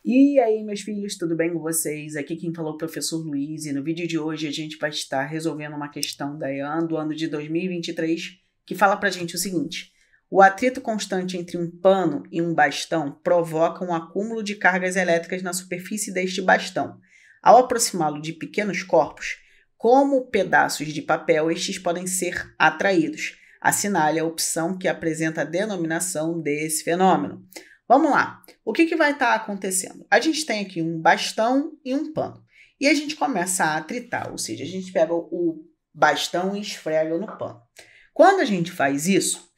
E aí, meus filhos, tudo bem com vocês? Aqui quem falou é o professor Luiz, e no vídeo de hoje a gente vai estar resolvendo uma questão da EAN do ano de 2023, que fala pra gente o seguinte: o atrito constante entre um pano e um bastão provoca um acúmulo de cargas elétricas na superfície deste bastão. Ao aproximá-lo de pequenos corpos, como pedaços de papel, estes podem ser atraídos. Assinale a opção que apresenta a denominação desse fenômeno. Vamos lá. O que vai estar acontecendo? A gente tem aqui um bastão e um pano. E a gente começa a atritar, ou seja, a gente pega o bastão e esfrega no pano. Quando a gente faz isso,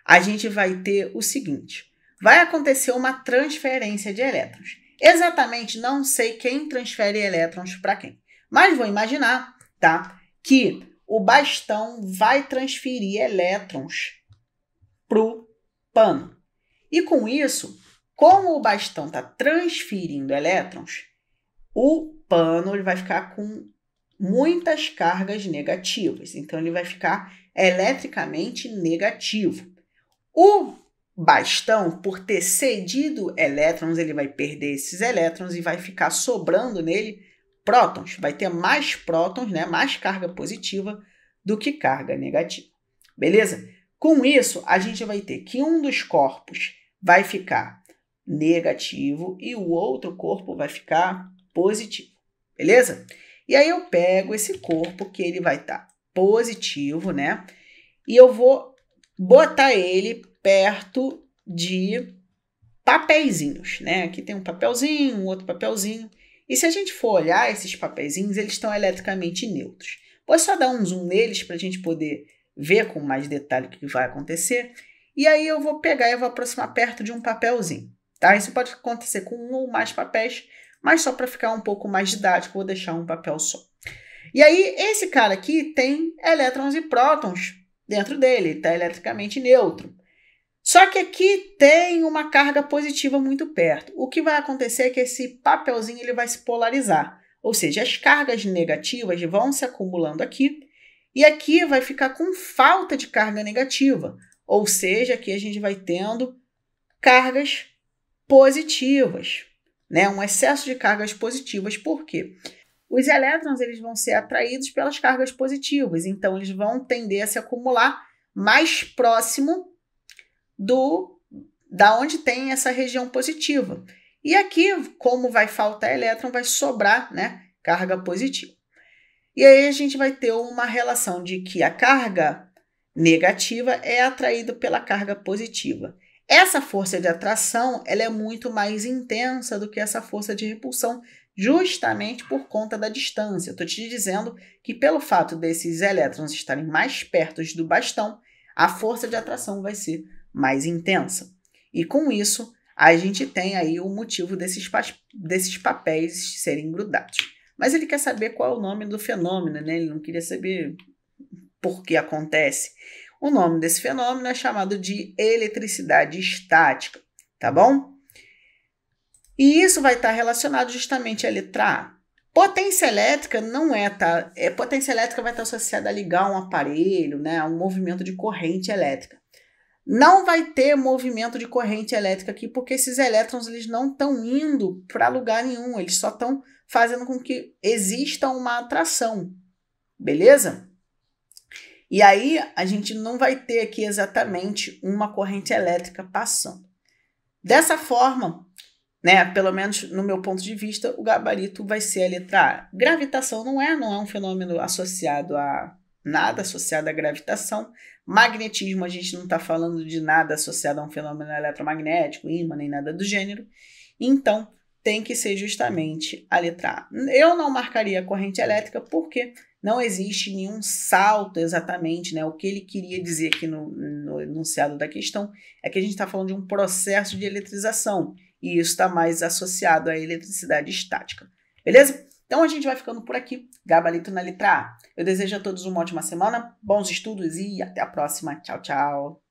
a gente vai ter o seguinte: vai acontecer uma transferência de elétrons. Exatamente não sei quem transfere elétrons para quem, mas vou imaginar, tá, que o bastão vai transferir elétrons para o pano. E com isso, como o bastão está transferindo elétrons, o pano ele vai ficar com muitas cargas negativas. Então, ele vai ficar eletricamente negativo. O bastão, por ter cedido elétrons, ele vai perder esses elétrons e vai ficar sobrando nele prótons. Vai ter mais prótons, né, mais carga positiva do que carga negativa. Beleza? Com isso, a gente vai ter que um dos corpos vai ficar negativo e o outro corpo vai ficar positivo, beleza? E aí eu pego esse corpo que ele vai estar positivo, né? E eu vou botar ele perto de papeizinhos, né? Aqui tem um papelzinho, um outro papelzinho. E se a gente for olhar esses papeizinhos, eles estão eletricamente neutros. Vou só dar um zoom neles para a gente poder ver com mais detalhe o que vai acontecer. E aí eu vou pegar e vou aproximar perto de um papelzinho, tá? Isso pode acontecer com um ou mais papéis, mas só para ficar um pouco mais didático, vou deixar um papel só. E aí esse cara aqui tem elétrons e prótons dentro dele, está eletricamente neutro. Só que aqui tem uma carga positiva muito perto. O que vai acontecer é que esse papelzinho ele vai se polarizar, ou seja, as cargas negativas vão se acumulando aqui, e aqui vai ficar com falta de carga negativa. Ou seja, aqui a gente vai tendo cargas positivas, né? Um excesso de cargas positivas. Por quê? Os elétrons eles vão ser atraídos pelas cargas positivas, então eles vão tender a se acumular mais próximo da onde tem essa região positiva. E aqui, como vai faltar elétron, vai sobrar, né, carga positiva. E aí a gente vai ter uma relação de que a carga negativa é atraída pela carga positiva. Essa força de atração ela é muito mais intensa do que essa força de repulsão, justamente por conta da distância. Estou te dizendo que pelo fato desses elétrons estarem mais perto do bastão, a força de atração vai ser mais intensa. E com isso, a gente tem aí o motivo desses papéis serem grudados. Mas ele quer saber qual é o nome do fenômeno, né? Ele não queria saber por que acontece. O nome desse fenômeno é chamado de eletricidade estática, tá bom? E isso vai estar relacionado justamente à letra A. Potência elétrica não é, tá? Potência elétrica vai estar associada a ligar um aparelho, né? A um movimento de corrente elétrica. Não vai ter movimento de corrente elétrica aqui, porque esses elétrons eles não estão indo para lugar nenhum, eles só estão fazendo com que exista uma atração, beleza? E aí a gente não vai ter aqui exatamente uma corrente elétrica passando. Dessa forma, né, pelo menos no meu ponto de vista, o gabarito vai ser a letra A. Gravitação não é um fenômeno associado a nada associado à gravitação. Magnetismo, a gente não está falando de nada associado a um fenômeno eletromagnético, ímã, nem nada do gênero. Então, tem que ser justamente a letra A. Eu não marcaria a corrente elétrica porque não existe nenhum salto exatamente, né? O que ele queria dizer aqui no enunciado da questão é que a gente está falando de um processo de eletrização e isso está mais associado à eletricidade estática. Beleza? Então a gente vai ficando por aqui. Gabarito na letra A. Eu desejo a todos uma ótima semana, bons estudos e até a próxima. Tchau, tchau.